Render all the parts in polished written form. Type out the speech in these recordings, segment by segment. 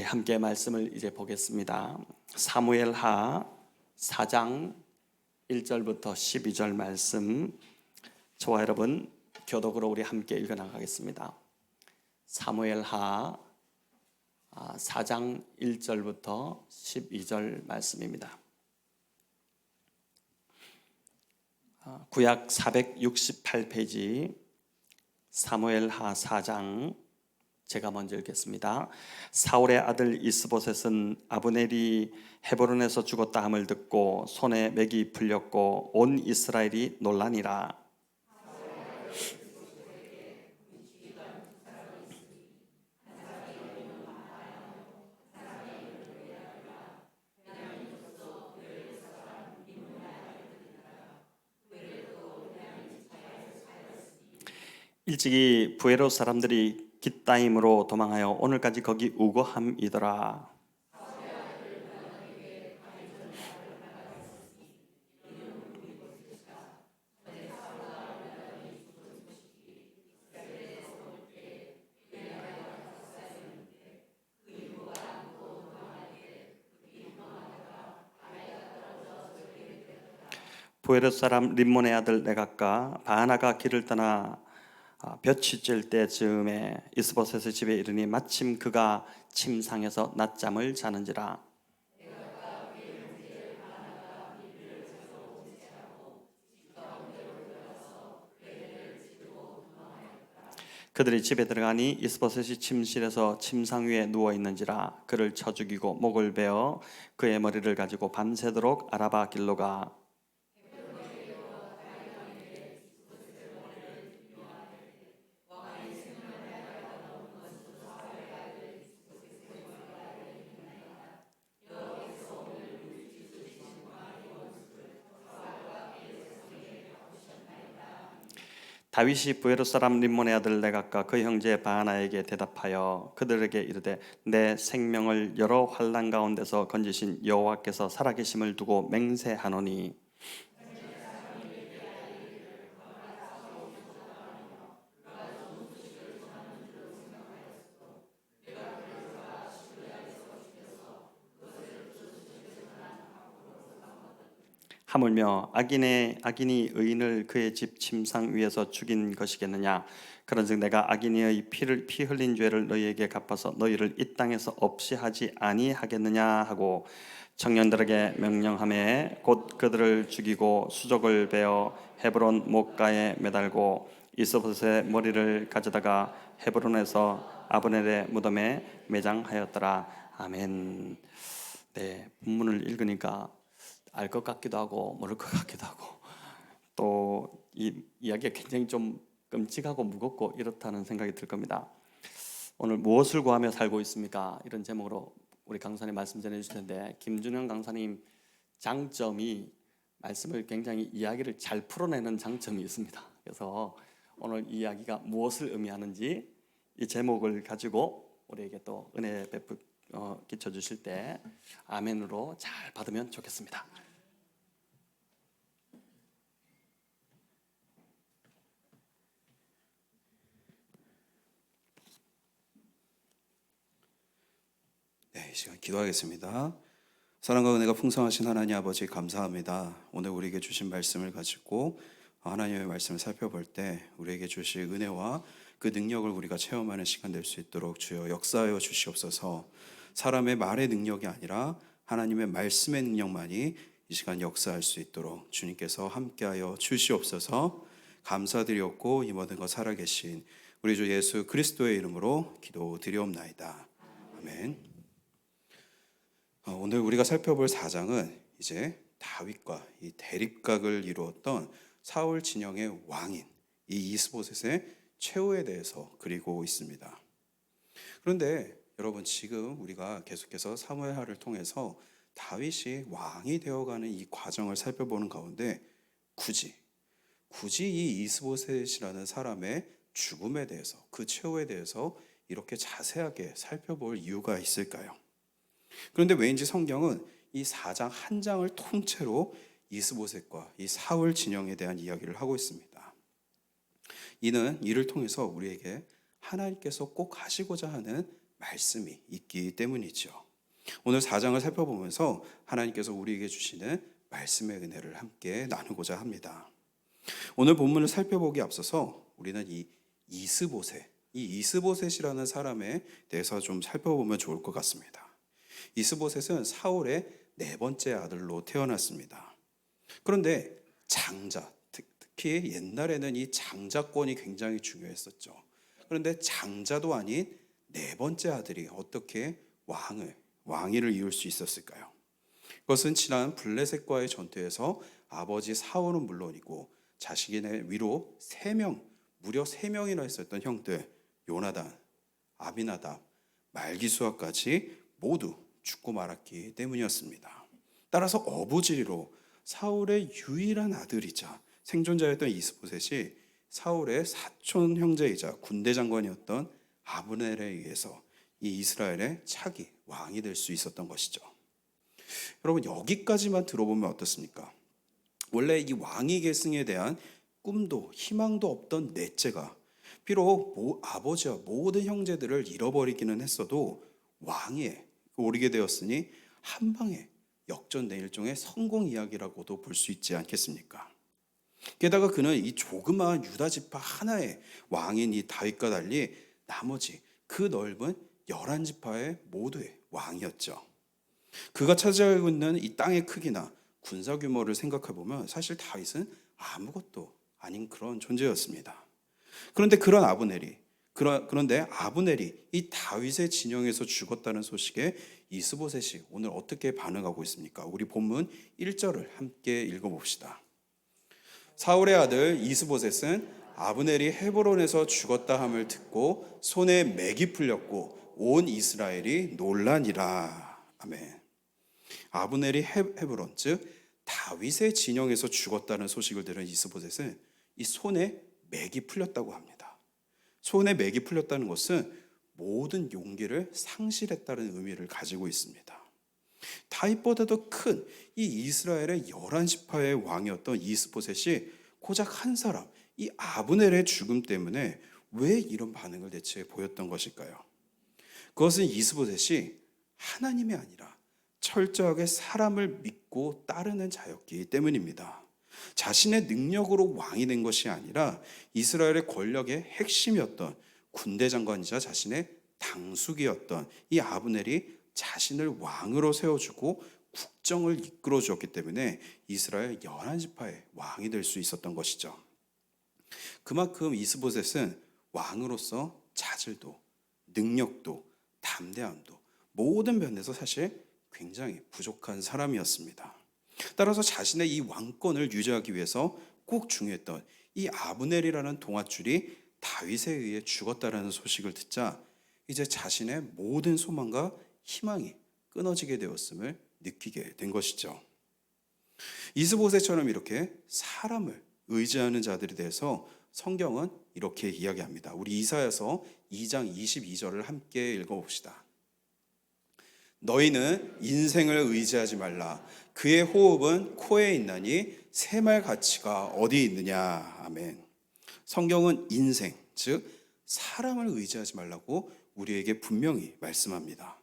함께 말씀을 이제 보겠습니다. 사무엘하 4장 1절부터 12절 말씀, 저와 여러분 교독으로 우리 함께 읽어 나가겠습니다. 사무엘하 4장 1절부터 12절 말씀입니다. 구약 468페이지 사무엘하 4장, 제가 먼저 읽겠습니다. 사울의 아들 이스보셋은 아브넬이 헤브론에서 죽었다 함을 듣고 손에 맥이 풀렸고 온 이스라엘이 놀라니라. 일찍이 부에롯 사람들이 깃다임으로 도망하여 오늘까지 거기 우거함이더라. 부에롯 사람 림몬의 아들 네갓과 바하나가 길을 떠나 볕이 찔 때쯤에 이스보셋의 집에 이르니 마침 그가 침상에서 낮잠을 자는지라. 그들이 집에 들어가니 이스보셋이 침실에서 침상 위에 누워 있는지라. 그를 쳐 죽이고 목을 베어 그의 머리를 가지고 밤새도록 아라바 길로 가. 다윗이 부에롯 사람 림몬의 아들 네갓과 그 형제 바하나에게 대답하여 그들에게 이르되 내 생명을 여러 환난 가운데서 건지신 여호와께서 살아계심을 두고 맹세하노니 하물며 악인이 의인을 그의 집 침상 위에서 죽인 것이겠느냐. 그런즉 내가 악인의 피 흘린 죄를 너희에게 갚아서 너희를 이 땅에서 없이 하지 아니하겠느냐 하고 청년들에게 명령하매 곧 그들을 죽이고 수족을 베어 헤브론 목가에 매달고 이스보셋의 머리를 가져다가 헤브론에서 아브넬의 무덤에 매장하였더라. 아멘. 네, 본문을 읽으니까 알 것 같기도 하고 모를 것 같기도 하고 또 이 이야기가 굉장히 좀 끔찍하고 무겁고 이렇다는 생각이 들 겁니다. 오늘 무엇을 구하며 살고 있습니까? 이런 제목으로 우리 강사님 말씀 전해 주실 텐데, 김준영 강사님 장점이 말씀을 굉장히 이야기를 잘 풀어내는 장점이 있습니다. 그래서 오늘 이 이야기가 무엇을 의미하는지 이 제목을 가지고 우리에게 또 은혜 끼쳐 주실 때 아멘으로 잘 받으면 좋겠습니다. 네, 이 시간 기도하겠습니다. 사랑과 은혜가 풍성하신 하나님 아버지 감사합니다. 오늘 우리에게 주신 말씀을 가지고 하나님의 말씀을 살펴볼 때 우리에게 주실 은혜와 그 능력을 우리가 체험하는 시간 될 수 있도록 주여 역사하여 주시옵소서. 사람의 말의 능력이 아니라 하나님의 말씀의 능력만이 이 시간 역사할 수 있도록 주님께서 함께하여 주시옵소서. 감사드렸고 이 모든 것 살아계신 우리 주 예수 그리스도의 이름으로 기도드리옵나이다. 아멘. 오늘 우리가 살펴볼 4장은 이제 다윗과 이 대립각을 이루었던 사울 진영의 왕인 이 이스보셋의 최후에 대해서 그리고 있습니다. 그런데 여러분, 지금 우리가 계속해서 사무엘하를 통해서 다윗이 왕이 되어가는 이 과정을 살펴보는 가운데 굳이 이 이스보셋이라는 사람의 죽음에 대해서, 그 최후에 대해서 이렇게 자세하게 살펴볼 이유가 있을까요? 그런데 왠지 성경은 이 4장 한 장을 통째로 이스보셋과 이 사울 진영에 대한 이야기를 하고 있습니다. 이는 이를 통해서 우리에게 하나님께서 꼭 하시고자 하는 말씀이 있기 때문이죠. 오늘 4장을 살펴보면서 하나님께서 우리에게 주시는 말씀의 은혜를 함께 나누고자 합니다. 오늘 본문을 살펴보기 앞서서 우리는 이 이스보셋이라는 사람에 대해서 좀 살펴보면 좋을 것 같습니다. 이스보셋은 사울의 네 번째 아들로 태어났습니다. 그런데 장자, 특히 옛날에는 이 장자권이 굉장히 중요했었죠. 그런데 장자도 아닌 네 번째 아들이 어떻게 왕위를 이룰 수 있었을까요? 그것은 지난 블레셋과의 전투에서 아버지 사울은 물론이고 자신의 위로 무려 3명이나 있었던 형들 요나단, 아비나답, 말기수아까지 모두 죽고 말았기 때문이었습니다. 따라서 어부지리로 사울의 유일한 아들이자 생존자였던 이스보셋이 사울의 사촌 형제이자 군대 장관이었던 아브넬에 의해서 이 이스라엘의 차기 왕이 될 수 있었던 것이죠. 여러분, 여기까지만 들어보면 어떻습니까? 원래 이 왕위 계승에 대한 꿈도 희망도 없던 넷째가 비록 아버지와 모든 형제들을 잃어버리기는 했어도 왕위에 오르게 되었으니 한 방에 역전된 일종의 성공 이야기라고도 볼 수 있지 않겠습니까? 게다가 그는 이 조그마한 유다 지파 하나의 왕인 이 다윗과 달리 나머지 그 넓은 11지파의 모두의 왕이었죠. 그가 차지하고 있는 이 땅의 크기나 군사 규모를 생각해 보면 사실 다윗은 아무것도 아닌 그런 존재였습니다. 그런데 아브넬이 이 다윗의 진영에서 죽었다는 소식에 이스보셋이 오늘 어떻게 반응하고 있습니까? 우리 본문 1절을 함께 읽어봅시다. 사울의 아들 이스보셋은 아브넬이 헤브론에서 죽었다 함을 듣고 손에 맥이 풀렸고 온 이스라엘이 놀라니라. 아멘. 아브넬이 헤브론, 즉 다윗의 진영에서 죽었다는 소식을 들은 이스보셋은 이 손에 맥이 풀렸다고 합니다. 손에 맥이 풀렸다는 것은 모든 용기를 상실했다는 의미를 가지고 있습니다. 다윗보다도 큰 이 이스라엘의 11지파의 왕이었던 이스보셋이 고작 한 사람, 이 아브넬의 죽음 때문에 왜 이런 반응을 대체 보였던 것일까요? 그것은 이스보셋이 하나님이 아니라 철저하게 사람을 믿고 따르는 자였기 때문입니다. 자신의 능력으로 왕이 된 것이 아니라 이스라엘의 권력의 핵심이었던 군대 장관이자 자신의 당숙이었던 이 아브넬이 자신을 왕으로 세워주고 국정을 이끌어 주었기 때문에 이스라엘 11지파의 왕이 될 수 있었던 것이죠. 그만큼 이스보셋은 왕으로서 자질도 능력도 담대함도 모든 면에서 사실 굉장히 부족한 사람이었습니다. 따라서 자신의 이 왕권을 유지하기 위해서 꼭 중요했던 이 아브넬이라는 동아줄이 다윗에 의해 죽었다라는 소식을 듣자 이제 자신의 모든 소망과 희망이 끊어지게 되었음을 느끼게 된 것이죠. 이스보셋처럼 이렇게 사람을 의지하는 자들에 대해서 성경은 이렇게 이야기합니다. 우리 이사야서 2장 22절을 함께 읽어봅시다. 너희는 인생을 의지하지 말라. 그의 호흡은 코에 있나니 새말 가치가 어디 있느냐. 아멘. 성경은 인생, 즉 사람을 의지하지 말라고 우리에게 분명히 말씀합니다.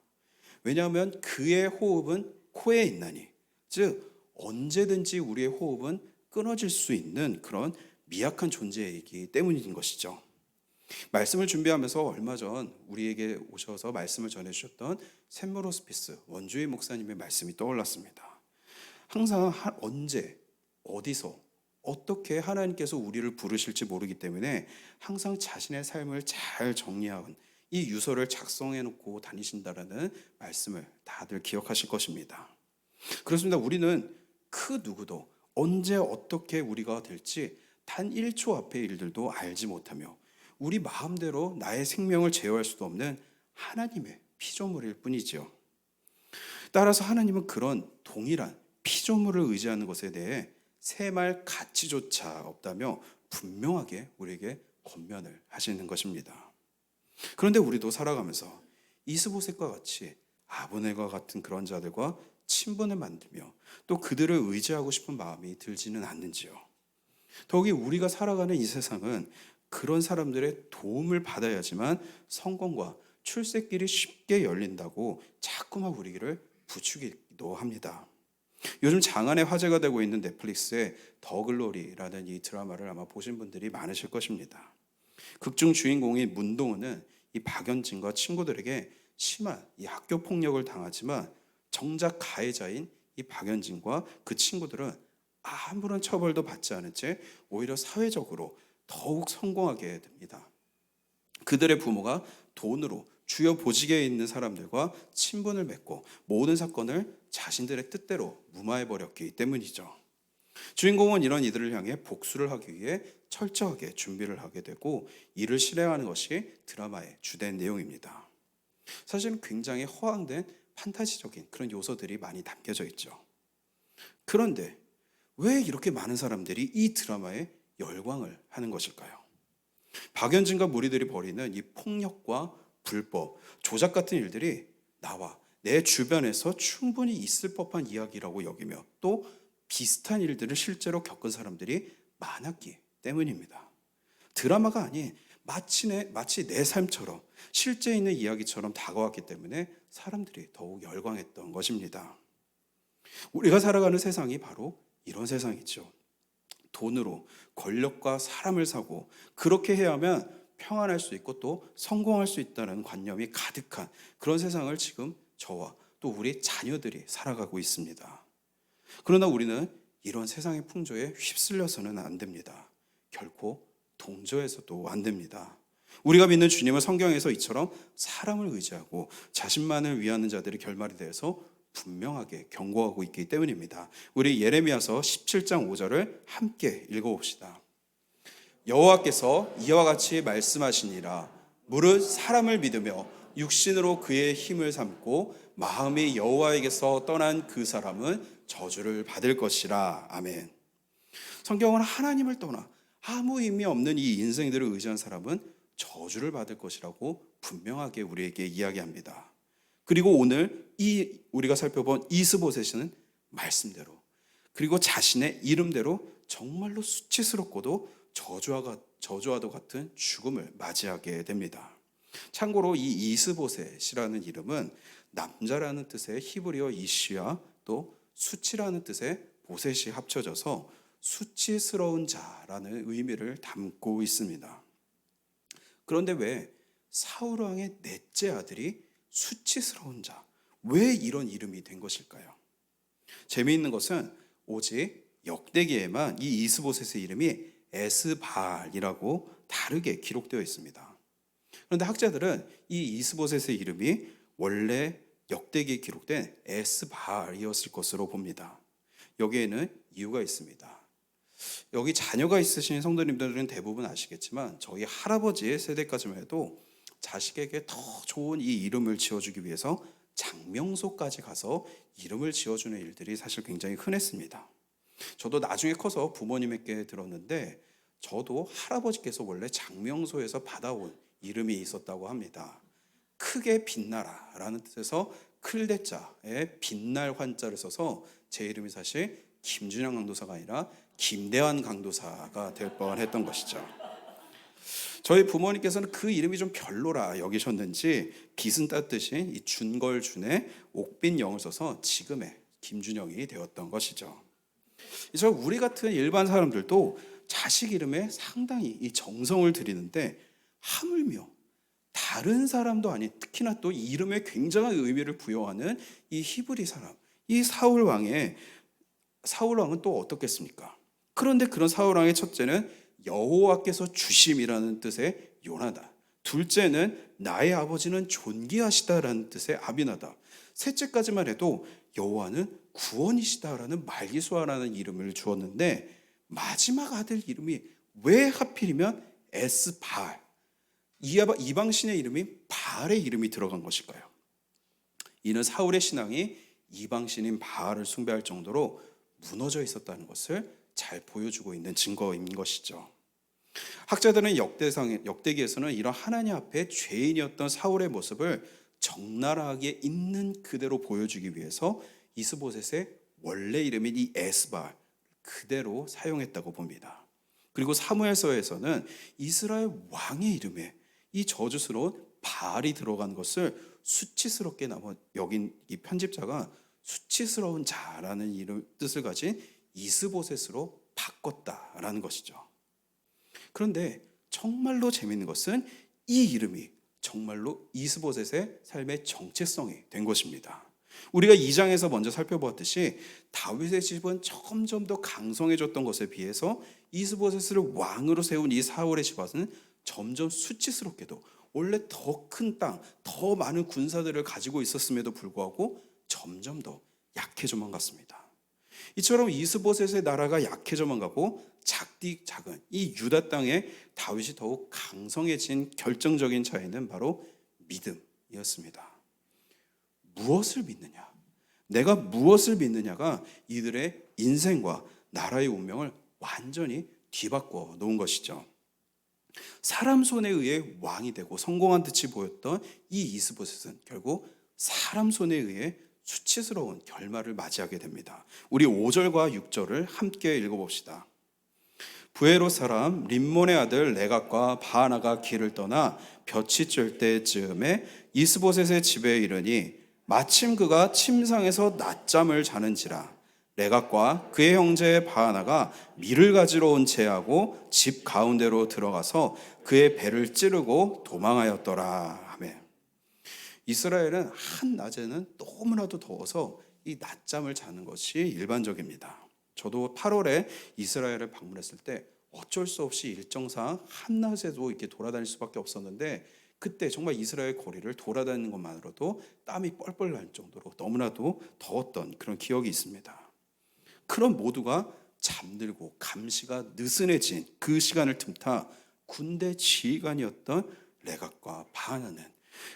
왜냐하면 그의 호흡은 코에 있나니, 즉 언제든지 우리의 호흡은 끊어질 수 있는 그런 미약한 존재이기 때문인 것이죠. 말씀을 준비하면서 얼마 전 우리에게 오셔서 말씀을 전해주셨던 샘물 호스피스 원주희 목사님의 말씀이 떠올랐습니다. 항상 언제, 어디서, 어떻게 하나님께서 우리를 부르실지 모르기 때문에 항상 자신의 삶을 잘 정리한 이 유서를 작성해 놓고 다니신다라는 말씀을 다들 기억하실 것입니다. 그렇습니다. 우리는 그 누구도 언제 어떻게 우리가 될지 단 1초 앞의 일들도 알지 못하며 우리 마음대로 나의 생명을 제어할 수도 없는 하나님의 피조물일 뿐이지요. 따라서 하나님은 그런 동일한 피조물을 의지하는 것에 대해 새말 가치조차 없다며 분명하게 우리에게 권면을 하시는 것입니다. 그런데 우리도 살아가면서 이스보셋과 같이 아브넬과 같은 그런 자들과 친분을 만들며 또 그들을 의지하고 싶은 마음이 들지는 않는지요. 더욱이 우리가 살아가는 이 세상은 그런 사람들의 도움을 받아야지만 성공과 출세길이 쉽게 열린다고 자꾸만 우리를 부추기도 합니다. 요즘 장안에 화제가 되고 있는 넷플릭스의 더 글로리라는 이 드라마를 아마 보신 분들이 많으실 것입니다. 극중 주인공인 문동은은 이 박연진과 친구들에게 심한 이 학교 폭력을 당하지만 정작 가해자인 이 박연진과 그 친구들은 아무런 처벌도 받지 않은 채 오히려 사회적으로 더욱 성공하게 됩니다. 그들의 부모가 돈으로 주요 보직에 있는 사람들과 친분을 맺고 모든 사건을 자신들의 뜻대로 무마해버렸기 때문이죠. 주인공은 이런 이들을 향해 복수를 하기 위해 철저하게 준비를 하게 되고 이를 실행하는 것이 드라마의 주된 내용입니다. 사실은 굉장히 허황된 판타지적인 그런 요소들이 많이 담겨져 있죠. 그런데 왜 이렇게 많은 사람들이 이 드라마에 열광을 하는 것일까요? 박연진과 무리들이 벌이는 이 폭력과 불법, 조작 같은 일들이 나와 내 주변에서 충분히 있을 법한 이야기라고 여기며 또 비슷한 일들을 실제로 겪은 사람들이 많았기 때문입니다. 드라마가 아닌 마치 내 삶처럼 실제 있는 이야기처럼 다가왔기 때문에 사람들이 더욱 열광했던 것입니다. 우리가 살아가는 세상이 바로 이런 세상이죠. 돈으로 권력과 사람을 사고 그렇게 해야 하면 평안할 수 있고 또 성공할 수 있다는 관념이 가득한 그런 세상을 지금 저와 또 우리 자녀들이 살아가고 있습니다. 그러나 우리는 이런 세상의 풍조에 휩쓸려서는 안 됩니다. 결코 동조해서도 안 됩니다. 우리가 믿는 주님은 성경에서 이처럼 사람을 의지하고 자신만을 위하는 자들의 결말에 대해서 분명하게 경고하고 있기 때문입니다. 우리 예레미야서 17장 5절을 함께 읽어봅시다. 여호와께서 이와 같이 말씀하시니라. 무릇 사람을 믿으며 육신으로 그의 힘을 삼고 마음이 여호와에게서 떠난 그 사람은 저주를 받을 것이라. 아멘. 성경은 하나님을 떠나 아무 의미 없는 이 인생들을 의지한 사람은 저주를 받을 것이라고 분명하게 우리에게 이야기합니다. 그리고 오늘 우리가 살펴본 이스보셋은 말씀대로 그리고 자신의 이름대로 정말로 수치스럽고도 저주와도 같은 죽음을 맞이하게 됩니다. 참고로 이 이스보셋이라는 이름은 남자라는 뜻의 히브리어 이시와 또 수치라는 뜻의 보셋이 합쳐져서 수치스러운 자라는 의미를 담고 있습니다. 그런데 왜 사울 왕의 넷째 아들이 수치스러운 자, 왜 이런 이름이 된 것일까요? 재미있는 것은 오직 역대기에만 이 이스보셋의 이름이 에스바알이라고 다르게 기록되어 있습니다. 그런데 학자들은 이 이스보셋의 이름이 원래 역대기에 기록된 에스바알이었을 것으로 봅니다. 여기에는 이유가 있습니다. 여기 자녀가 있으신 성도님들은 대부분 아시겠지만 저희 할아버지의 세대까지만 해도 자식에게 더 좋은 이 이름을 지어주기 위해서 장명소까지 가서 이름을 지어주는 일들이 사실 굉장히 흔했습니다. 저도 나중에 커서 부모님에게 들었는데 저도 할아버지께서 원래 장명소에서 받아온 이름이 있었다고 합니다. 크게 빛나라라는 뜻에서 클대자에 빛날 환자를 써서 제 이름이 사실 김준영 강도사가 아니라 김대환 강도사가 될 뻔했던 것이죠. 저희 부모님께서는 그 이름이 좀 별로라 여기셨는지 빚은 땄듯이 이 준걸준에 옥빈영을 써서 지금의 김준영이 되었던 것이죠. 저 우리 같은 일반 사람들도 자식 이름에 상당히 이 정성을 들이는데 하물며 다른 사람도 아닌 특히나 또 이름에 굉장한 의미를 부여하는 이 히브리 사람, 이 사울 왕은 또 어떻겠습니까? 그런데 그런 사울 왕의 첫째는 여호와께서 주심이라는 뜻의 요나단, 둘째는 나의 아버지는 존귀하시다라는 뜻의 아비나답, 셋째까지만 해도 여호와는 구원이시다라는 말기수아라는 이름을 주었는데 마지막 아들 이름이 왜 하필이면 에스바알, 이방신의 이름이 바알의 이름이 들어간 것일까요? 이는 사울의 신앙이 이방신인 바알을 숭배할 정도로 무너져 있었다는 것을 잘 보여주고 있는 증거인 것이죠. 학자들은 역대기에서는 이런 하나님 앞에 죄인이었던 사울의 모습을 적나라하게 있는 그대로 보여주기 위해서 이스보셋의 원래 이름인 이 에스바알 그대로 사용했다고 봅니다. 그리고 사무엘서에서는 이스라엘 왕의 이름에 이 저주스러운 바알이 들어간 것을 수치스럽게 여긴 이 편집자가 수치스러운 자라는 뜻을 가진 이스보셋으로 바꿨다라는 것이죠. 그런데 정말로 재미있는 것은 이 이름이 정말로 이스보셋의 삶의 정체성이 된 것입니다. 우리가 2장에서 먼저 살펴보았듯이 다윗의 집은 점점 더 강성해졌던 것에 비해서 이스보셋을 왕으로 세운 이 사울의 집안은 점점 수치스럽게도 원래 더 큰 땅, 더 많은 군사들을 가지고 있었음에도 불구하고 점점 더 약해져만 갔습니다. 이처럼 이스보셋의 나라가 약해져만 가고 작은 이 유다 땅에 다윗이 더욱 강성해진 결정적인 차이는 바로 믿음이었습니다. 무엇을 믿느냐? 내가 무엇을 믿느냐가 이들의 인생과 나라의 운명을 완전히 뒤바꿔 놓은 것이죠. 사람 손에 의해 왕이 되고 성공한 듯이 보였던 이 이스보셋은 결국 사람 손에 의해 수치스러운 결말을 맞이하게 됩니다. 우리 5절과 6절을 함께 읽어봅시다. 부에롯 사람 림몬의 아들 레갑과 바하나가 길을 떠나 볕이 쬐 때쯤에 이스보셋의 집에 이르니 마침 그가 침상에서 낮잠을 자는지라. 레갑과 그의 형제 바하나가 밀을 가지러 온 채하고 집 가운데로 들어가서 그의 배를 찌르고 도망하였더라. 아멘. 이스라엘은 한낮에는 너무나도 더워서 이 낮잠을 자는 것이 일반적입니다. 저도 8월에 이스라엘을 방문했을 때 어쩔 수 없이 일정상 한낮에도 이렇게 돌아다닐 수밖에 없었는데 그때 정말 이스라엘 거리를 돌아다니는 것만으로도 땀이 뻘뻘 날 정도로 너무나도 더웠던 그런 기억이 있습니다. 그런 모두가 잠들고 감시가 느슨해진 그 시간을 틈타 군대 지휘관이었던 레갑과 바하나는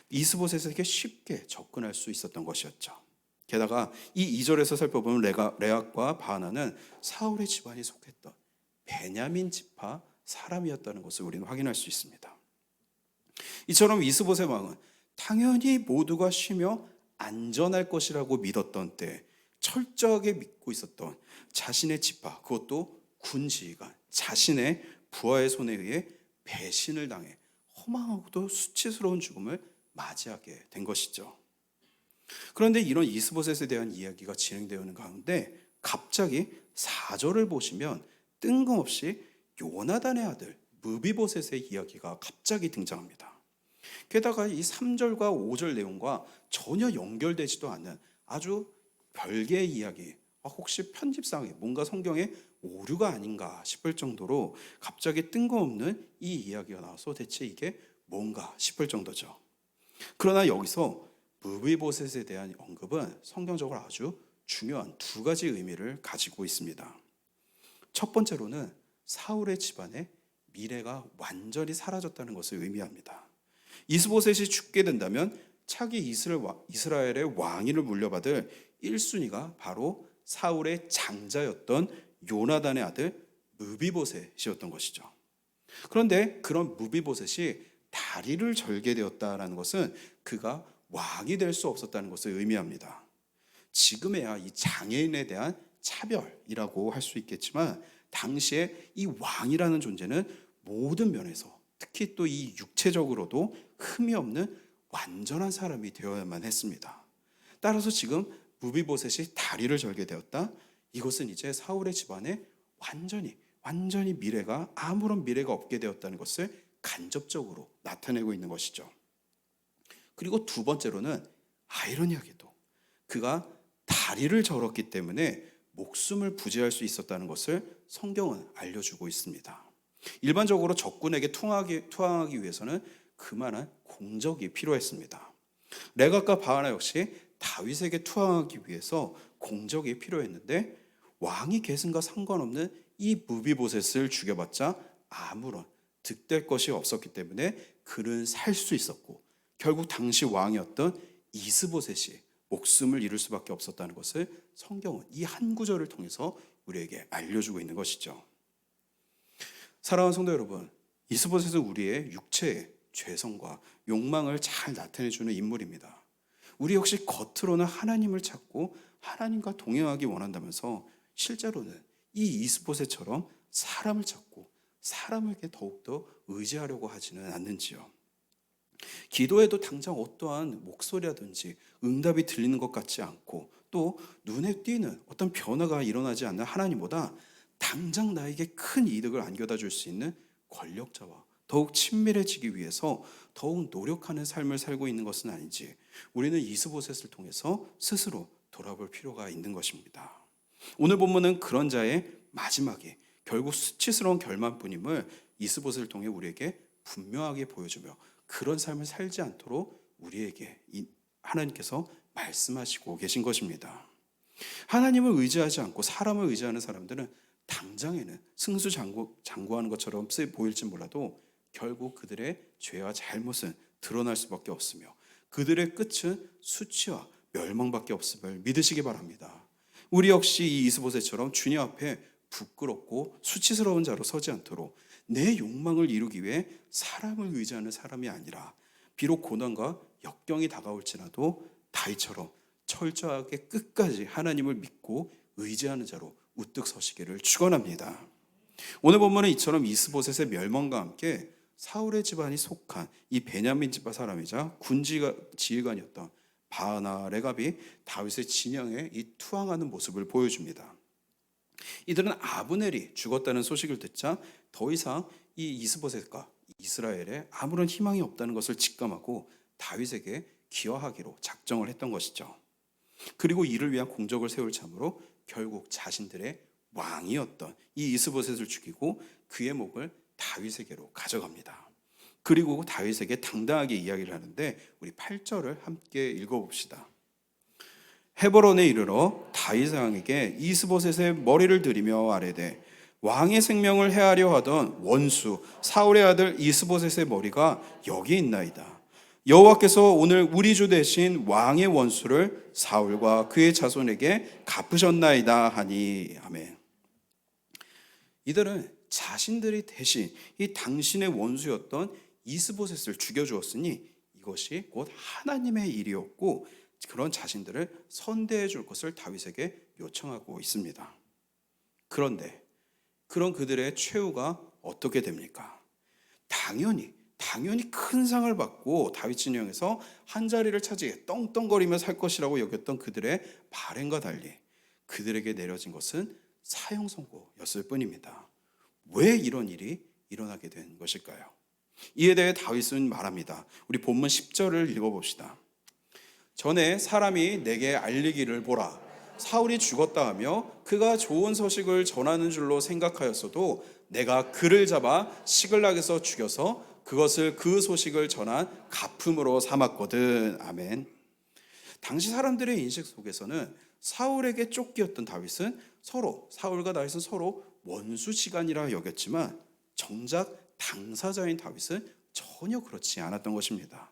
이스보셋에게 쉽게 접근할 수 있었던 것이었죠. 게다가 이 2절에서 살펴보면 레갑과 바하나는 사울의 집안이 속했던 베냐민 지파 사람이었다는 것을 우리는 확인할 수 있습니다. 이처럼 이스보셋 왕은 당연히 모두가 쉬며 안전할 것이라고 믿었던 때 철저하게 믿고 있었던 자신의 지파, 그것도 군지휘관, 자신의 부하의 손에 의해 배신을 당해 허망하고도 수치스러운 죽음을 맞이하게 된 것이죠. 그런데 이런 이스보셋에 대한 이야기가 진행되는 가운데 갑자기 4절을 보시면 뜬금없이 요나단의 아들 무비보셋의 이야기가 갑자기 등장합니다. 게다가 이 3절과 5절 내용과 전혀 연결되지도 않는 아주 별개의 이야기, 혹시 편집상에 뭔가 성경에 오류가 아닌가 싶을 정도로 갑자기 뜬금없는 이 이야기가 나와서 대체 이게 뭔가 싶을 정도죠. 그러나 여기서 무비보셋에 대한 언급은 성경적으로 아주 중요한 두 가지 의미를 가지고 있습니다. 첫 번째로는 사울의 집안의 미래가 완전히 사라졌다는 것을 의미합니다. 이스보셋이 죽게 된다면 차기 이스라엘의 왕위를 물려받을 1순위가 바로 사울의 장자였던 요나단의 아들 무비보셋이었던 것이죠. 그런데 그런 무비보셋이 다리를 절게 되었다는 것은 그가 왕이 될 수 없었다는 것을 의미합니다. 지금에야 이 장애인에 대한 차별이라고 할 수 있겠지만 당시에 이 왕이라는 존재는 모든 면에서 특히 또 이 육체적으로도 흠이 없는 완전한 사람이 되어야만 했습니다. 따라서 지금 무비보셋이 다리를 절게 되었다. 이것은 이제 사울의 집안에 완전히 미래가 아무런 미래가 없게 되었다는 것을 간접적으로 나타내고 있는 것이죠. 그리고 두 번째로는 아이러니하게도 그가 다리를 절었기 때문에 목숨을 부지할 수 있었다는 것을 성경은 알려주고 있습니다. 일반적으로 적군에게 투항하기 위해서는 그만한 공적이 필요했습니다. 레갑과 바하나 역시 다윗에게 투항하기 위해서 공적이 필요했는데 왕이 계승과 상관없는 이 무비보셋을 죽여봤자 아무런 득될 것이 없었기 때문에 그는 살 수 있었고 결국 당시 왕이었던 이스보셋이 목숨을 잃을 수밖에 없었다는 것을 성경은 이 한 구절을 통해서 우리에게 알려주고 있는 것이죠. 사랑하는 성도 여러분, 이스보셋은 우리의 육체의 죄성과 욕망을 잘 나타내주는 인물입니다. 우리 역시 겉으로는 하나님을 찾고 하나님과 동행하기 원한다면서 실제로는 이 이스보셋처럼 사람을 찾고 사람에게 더욱더 의지하려고 하지는 않는지요. 기도에도 당장 어떠한 목소리라든지 응답이 들리는 것 같지 않고 또 눈에 띄는 어떤 변화가 일어나지 않는 하나님보다 당장 나에게 큰 이득을 안겨다 줄 수 있는 권력자와 더욱 친밀해지기 위해서 더욱 노력하는 삶을 살고 있는 것은 아닌지 우리는 이스보셋을 통해서 스스로 돌아볼 필요가 있는 것입니다. 오늘 본문은 그런 자의 마지막에 결국 수치스러운 결말뿐임을 이스보셋을 통해 우리에게 분명하게 보여주며 그런 삶을 살지 않도록 우리에게 하나님께서 말씀하시고 계신 것입니다. 하나님을 의지하지 않고 사람을 의지하는 사람들은 당장에는 승수장구하는 것처럼 보일지 몰라도 결국 그들의 죄와 잘못은 드러날 수밖에 없으며 그들의 끝은 수치와 멸망밖에 없음을 믿으시기 바랍니다. 우리 역시 이 이스보셋처럼 주님 앞에 부끄럽고 수치스러운 자로 서지 않도록 내 욕망을 이루기 위해 사람을 의지하는 사람이 아니라 비록 고난과 역경이 다가올지라도 다윗처럼 철저하게 끝까지 하나님을 믿고 의지하는 자로 우뚝 서시기를 축원합니다. 오늘 본문은 이처럼 이스보셋의 멸망과 함께 사울의 집안이 속한 이 베냐민 집안 사람이자 지휘관이었던 바하나 레갑이 다윗의 진영에 이 투항하는 모습을 보여줍니다. 이들은 아브넬이 죽었다는 소식을 듣자 더 이상 이 이스보셋과 이스라엘에 아무런 희망이 없다는 것을 직감하고 다윗에게 기여하기로 작정을 했던 것이죠. 그리고 이를 위한 공적을 세울 참으로 결국 자신들의 왕이었던 이 이스보셋을 죽이고 그의 목을 다윗에게로 가져갑니다. 그리고 다윗에게 당당하게 이야기를 하는데 우리 8절을 함께 읽어봅시다. 헤브론에 이르러 다윗 왕에게 이스보셋의 머리를 들이며 아뢰되 왕의 생명을 해하려 하던 원수 사울의 아들 이스보셋의 머리가 여기 있나이다. 여호와께서 오늘 우리 주 대신 왕의 원수를 사울과 그의 자손에게 갚으셨나이다 하니. 아멘. 이들은 자신들이 대신 이 당신의 원수였던 이스보셋을 죽여주었으니 이것이 곧 하나님의 일이었고 그런 자신들을 선대해 줄 것을 다윗에게 요청하고 있습니다. 그런데 그런 그들의 최후가 어떻게 됩니까? 당연히 큰 상을 받고 다윗 진영에서 한 자리를 차지해 떵떵거리며 살 것이라고 여겼던 그들의 바램과 달리 그들에게 내려진 것은 사형 선고였을 뿐입니다. 왜 이런 일이 일어나게 된 것일까요? 이에 대해 다윗은 말합니다. 우리 본문 10절을 읽어봅시다. 전에 사람이 내게 알리기를 보라. 사울이 죽었다 하며 그가 좋은 소식을 전하는 줄로 생각하였어도 내가 그를 잡아 시글락에서 죽여서 그것을 그 소식을 전한 갚음으로 삼았거든. 아멘. 당시 사람들의 인식 속에서는 사울에게 쫓기었던 다윗은 사울과 다윗은 서로 원수지간이라 여겼지만 정작 당사자인 다윗은 전혀 그렇지 않았던 것입니다.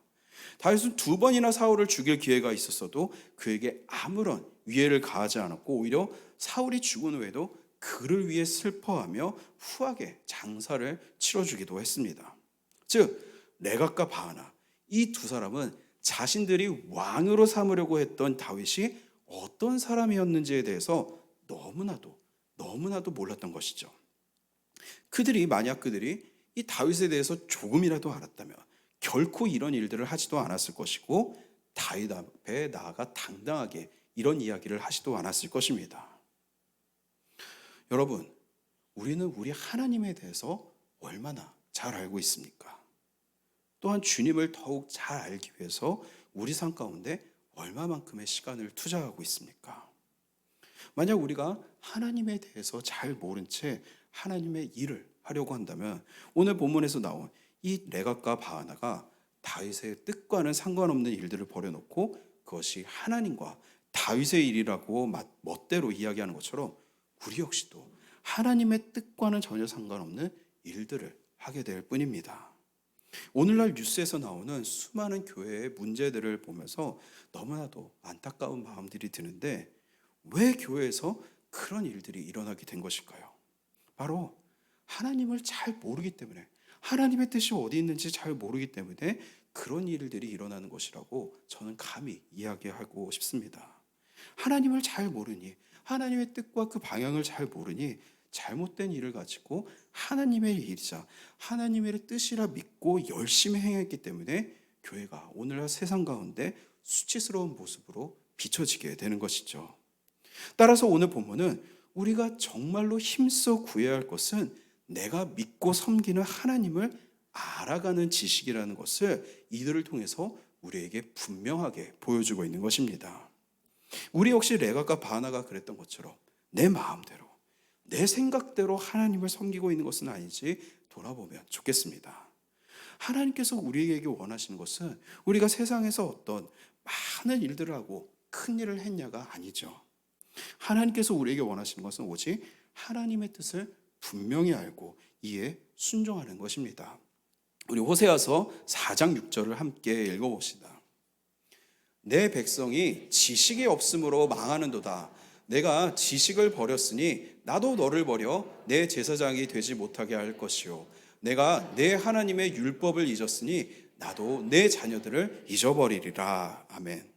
다윗은 2번이나 사울을 죽일 기회가 있었어도 그에게 아무런 위해를 가하지 않았고 오히려 사울이 죽은 후에도 그를 위해 슬퍼하며 후하게 장사를 치러주기도 했습니다. 즉 레갑과 바하나 이 두 사람은 자신들이 왕으로 삼으려고 했던 다윗이 어떤 사람이었는지에 대해서 너무나도 몰랐던 것이죠. 만약 그들이 이 다윗에 대해서 조금이라도 알았다면 결코 이런 일들을 하지도 않았을 것이고 다윗 앞에 나아가 당당하게 이런 이야기를 하지도 않았을 것입니다. 여러분, 우리는 우리 하나님에 대해서 얼마나 잘 알고 있습니까? 또한 주님을 더욱 잘 알기 위해서 우리 삶 가운데 얼마만큼의 시간을 투자하고 있습니까? 만약 우리가 하나님에 대해서 잘 모른 채 하나님의 일을 하려고 한다면 오늘 본문에서 나온 이 레갑과 바하나가 다윗의 뜻과는 상관없는 일들을 벌여놓고 그것이 하나님과 다윗의 일이라고 멋대로 이야기하는 것처럼 우리 역시도 하나님의 뜻과는 전혀 상관없는 일들을 하게 될 뿐입니다. 오늘날 뉴스에서 나오는 수많은 교회의 문제들을 보면서 너무나도 안타까운 마음들이 드는데 왜 교회에서 그런 일들이 일어나게 된 것일까요? 바로 하나님을 잘 모르기 때문에 하나님의 뜻이 어디 있는지 잘 모르기 때문에 그런 일들이 일어나는 것이라고 저는 감히 이야기하고 싶습니다. 하나님을 잘 모르니 하나님의 뜻과 그 방향을 잘 모르니 잘못된 일을 가지고 하나님의 일이자 하나님의 뜻이라 믿고 열심히 행했기 때문에 교회가 오늘날 세상 가운데 수치스러운 모습으로 비춰지게 되는 것이죠. 따라서 오늘 본문은 우리가 정말로 힘써 구해야 할 것은 내가 믿고 섬기는 하나님을 알아가는 지식이라는 것을 이들을 통해서 우리에게 분명하게 보여주고 있는 것입니다. 우리 역시 레갑과 바나가 그랬던 것처럼 내 마음대로, 내 생각대로 하나님을 섬기고 있는 것은 아닌지 돌아보면 좋겠습니다. 하나님께서 우리에게 원하시는 것은 우리가 세상에서 어떤 많은 일들을 하고 큰 일을 했냐가 아니죠. 하나님께서 우리에게 원하시는 것은 오직 하나님의 뜻을 분명히 알고 이에 순종하는 것입니다. 우리 호세아서 4장 6절을 함께 읽어봅시다. 내 백성이 지식이 없으므로 망하는도다. 내가 지식을 버렸으니 나도 너를 버려 내 제사장이 되지 못하게 할 것이요. 내가 내 하나님의 율법을 잊었으니 나도 내 자녀들을 잊어버리리라. 아멘.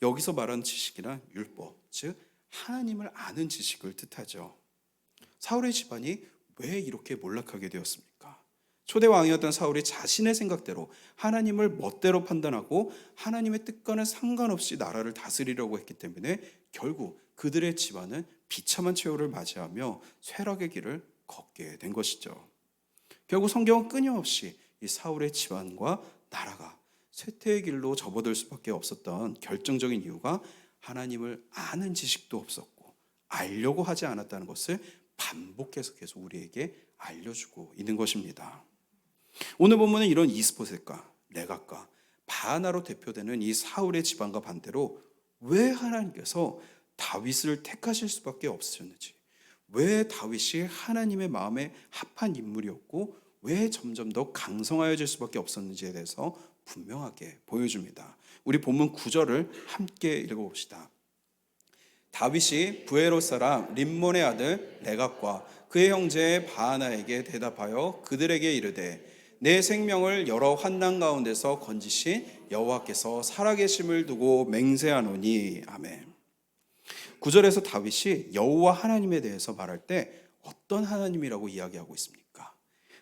여기서 말하는 지식이란 율법, 즉 하나님을 아는 지식을 뜻하죠. 사울의 집안이 왜 이렇게 몰락하게 되었습니까? 초대 왕이었던 사울이 자신의 생각대로 하나님을 멋대로 판단하고 하나님의 뜻과는 상관없이 나라를 다스리려고 했기 때문에 결국 그들의 집안은 비참한 최후를 맞이하며 쇠락의 길을 걷게 된 것이죠. 결국 성경은 끊임없이 이 사울의 집안과 나라가 쇠퇴의 길로 접어들 수밖에 없었던 결정적인 이유가 하나님을 아는 지식도 없었고 알려고 하지 않았다는 것을 반복해서 계속 우리에게 알려주고 있는 것입니다. 오늘 본문은 이런 이스보셋과 레갑과 바나로 대표되는 이 사울의 집안과 반대로 왜 하나님께서 다윗을 택하실 수밖에 없으셨는지, 왜 다윗이 하나님의 마음에 합한 인물이었고 왜 점점 더 강성하여질 수밖에 없었는지에 대해서 분명하게 보여줍니다. 우리 본문 9절을 함께 읽어봅시다. 다윗이 부에롯 사람 림몬의 아들 레갑과 그의 형제 바하나에게 대답하여 그들에게 이르되 내 생명을 여러 환난 가운데서 건지신 여호와께서 살아계심을 두고 맹세하노니. 아멘. 9절에서 다윗이 여호와 하나님에 대해서 말할 때 어떤 하나님이라고 이야기하고 있습니까?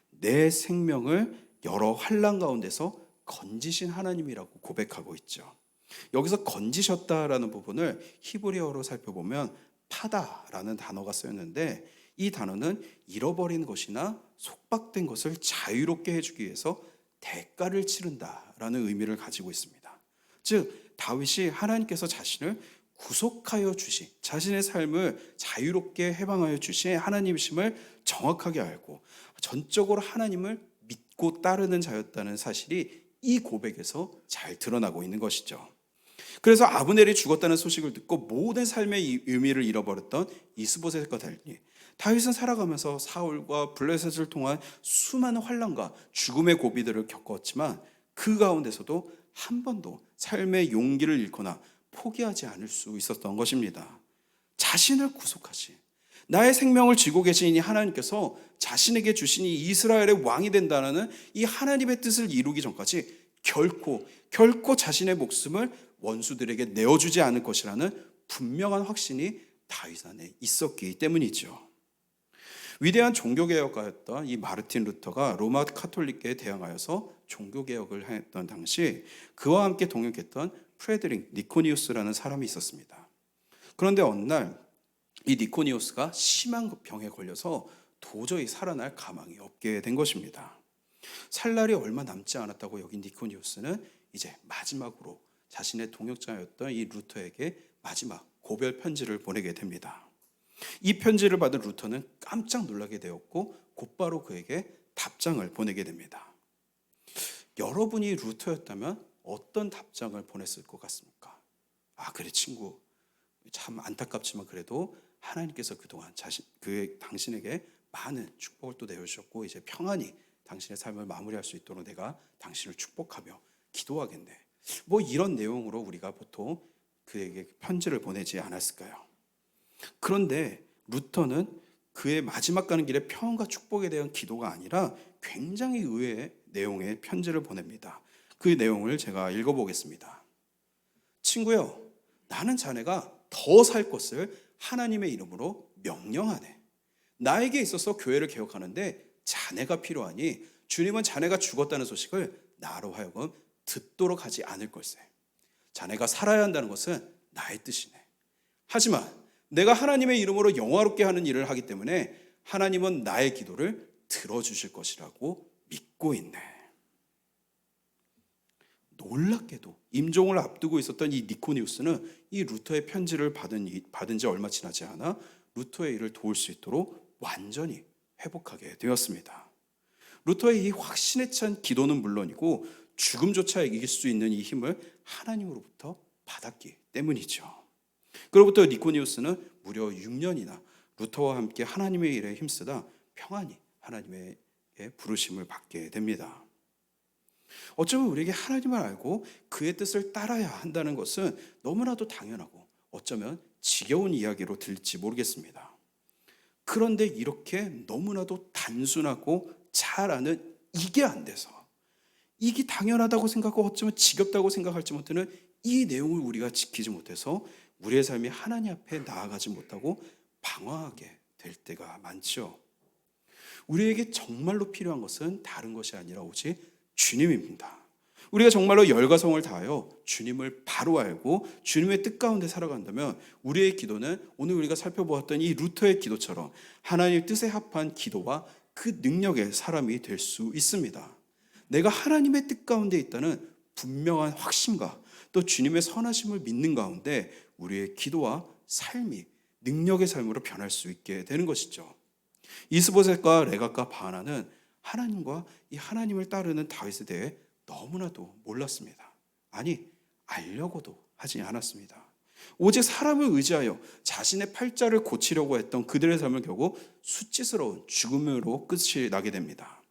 내 생명을 여러 환난 가운데서 건지신 하나님이라고 고백하고 있죠. 여기서 건지셨다라는 부분을 히브리어로 살펴보면 파다라는 단어가 쓰였는데 이 단어는 잃어버린 것이나 속박된 것을 자유롭게 해주기 위해서 대가를 치른다라는 의미를 가지고 있습니다. 즉 다윗이 하나님께서 자신을 구속하여 주신, 자신의 삶을 자유롭게 해방하여 주신 하나님이심을 정확하게 알고 전적으로 하나님을 믿고 따르는 자였다는 사실이 이 고백에서 잘 드러나고 있는 것이죠. 그래서 아브넬이 죽었다는 소식을 듣고 모든 삶의 의미를 잃어버렸던 이스보셋과 달리 다윗은 살아가면서 사울과 블레셋을 통한 수많은 환난과 죽음의 고비들을 겪었지만 그 가운데서도 한 번도 삶의 용기를 잃거나 포기하지 않을 수 있었던 것입니다. 자신을 구속하신, 나의 생명을 쥐고 계신 이 하나님께서 자신에게 주신 이 이스라엘의 왕이 된다는 이 하나님의 뜻을 이루기 전까지 결코 자신의 목숨을 원수들에게 내어주지 않을 것이라는 분명한 확신이 다윗 안에 있었기 때문이죠. 위대한 종교개혁가였던 이 마르틴 루터가 로마 카톨릭계에 대항하여서 종교개혁을 했던 당시 그와 함께 동역했던 프레드릭 니코니우스라는 사람이 있었습니다. 그런데 어느 날 이 니코니우스가 심한 병에 걸려서 도저히 살아날 가망이 없게 된 것입니다. 살 날이 얼마 남지 않았다고 여긴 니코니우스는 이제 마지막으로 자신의 동역자였던 이 루터에게 마지막 고별 편지를 보내게 됩니다. 이 편지를 받은 루터는 깜짝 놀라게 되었고 곧바로 그에게 답장을 보내게 됩니다. 여러분이 루터였다면 어떤 답장을 보냈을 것 같습니까? 그래 친구, 참 안타깝지만 그래도 하나님께서 그동안 당신에게 많은 축복을 또 내어주셨고 이제 평안히 당신의 삶을 마무리할 수 있도록 내가 당신을 축복하며 기도하겠네. 뭐 이런 내용으로 우리가 보통 그에게 편지를 보내지 않았을까요? 그런데 루터는 그의 마지막 가는 길에 평안과 축복에 대한 기도가 아니라 굉장히 의외의 내용의 편지를 보냅니다. 그 내용을 제가 읽어보겠습니다. 친구여, 나는 자네가 더 살 것을 하나님의 이름으로 명령하네. 나에게 있어서 교회를 개혁하는데 자네가 필요하니 주님은 자네가 죽었다는 소식을 나로 하여금 듣도록 하지 않을 걸세. 자네가 살아야 한다는 것은 나의 뜻이네. 하지만 내가 하나님의 이름으로 영화롭게 하는 일을 하기 때문에 하나님은 나의 기도를 들어주실 것이라고 믿고 있네. 놀랍게도 임종을 앞두고 있었던 이 니코디우스는 이 루터의 편지를 받은 지 얼마 지나지 않아 루터의 일을 도울 수 있도록 완전히 회복하게 되었습니다. 루터의 이 확신에 찬 기도는 물론이고 죽음조차 이길 수 있는 이 힘을 하나님으로부터 받았기 때문이죠. 그로부터 니코디우스는 무려 6년이나 루터와 함께 하나님의 일에 힘쓰다 평안히 하나님의 부르심을 받게 됩니다. 어쩌면 우리에게 하나님을 알고 그의 뜻을 따라야 한다는 것은 너무나도 당연하고 어쩌면 지겨운 이야기로 들릴지 모르겠습니다. 그런데 이렇게 너무나도 단순하고 잘 아는 이게 안 돼서, 이게 당연하다고 생각하고 어쩌면 지겹다고 생각할지 못하는 이 내용을 우리가 지키지 못해서 우리의 삶이 하나님 앞에 나아가지 못하고 방황하게 될 때가 많죠. 우리에게 정말로 필요한 것은 다른 것이 아니라 오직 주님입니다. 우리가 정말로 열과 성을 다하여 주님을 바로 알고 주님의 뜻 가운데 살아간다면 우리의 기도는 오늘 우리가 살펴보았던 이 루터의 기도처럼 하나님의 뜻에 합한 기도와 그 능력의 사람이 될 수 있습니다. 내가 하나님의 뜻 가운데 있다는 분명한 확신과 또 주님의 선하심을 믿는 가운데 우리의 기도와 삶이 능력의 삶으로 변할 수 있게 되는 것이죠. 이스보셋과 레갑과 바나는 하나님과 이 하나님을 따르는 다윗에 대해 너무나도 몰랐습니다. 아니, 알려고도 하지 않았습니다. 오직 사람을 의지하여 자신의 팔자를 고치려고 했던 그들의 삶을 결국 수치스러운 죽음으로 끝이 나게 됩니다.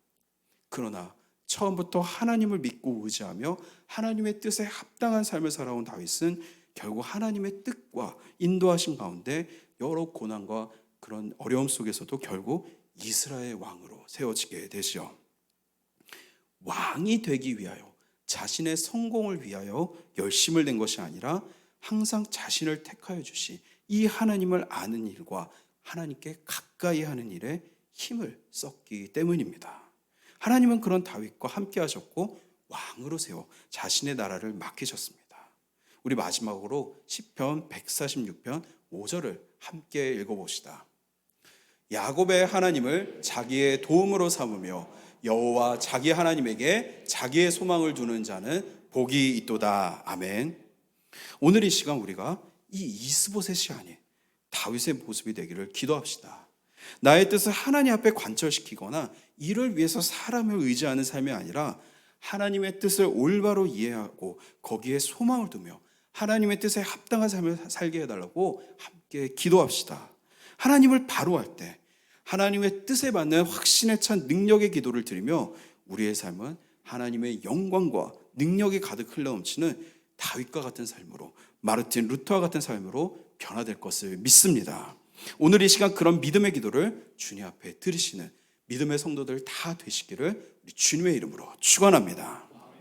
그러나 처음부터 하나님을 믿고 의지하며 하나님의 뜻에 합당한 삶을 살아온 다윗은 결국 하나님의 뜻과 인도하신 가운데 여러 고난과 그런 어려움 속에서도 결국 이스라엘 왕으로 세워지게 되시오. 왕이 되기 위하여 자신의 성공을 위하여 열심을 낸 것이 아니라 항상 자신을 택하여 주신 이 하나님을 아는 일과 하나님께 가까이 하는 일에 힘을 썼기 때문입니다. 하나님은 그런 다윗과 함께 하셨고 왕으로 세워 자신의 나라를 맡기셨습니다. 우리 마지막으로 시편 146편 5절을 함께 읽어봅시다. 야곱의 하나님을 자기의 도움으로 삼으며 여호와 자기 하나님에게 자기의 소망을 두는 자는 복이 있도다. 아멘. 오늘 이 시간 우리가 이 이스보셋이 아닌 다윗의 모습이 되기를 기도합시다. 나의 뜻을 하나님 앞에 관철시키거나 이를 위해서 사람을 의지하는 삶이 아니라 하나님의 뜻을 올바로 이해하고 거기에 소망을 두며 하나님의 뜻에 합당한 삶을 살게 해달라고 함께 기도합시다. 하나님을 바로 할 때 하나님의 뜻에 맞는 확신에 찬 능력의 기도를 드리며 우리의 삶은 하나님의 영광과 능력이 가득 흘러넘치는 다윗과 같은 삶으로, 마르틴 루터와 같은 삶으로 변화될 것을 믿습니다. 오늘 이 시간 그런 믿음의 기도를 주님 앞에 드리시는 믿음의 성도들 다 되시기를 우리 주님의 이름으로 축원합니다.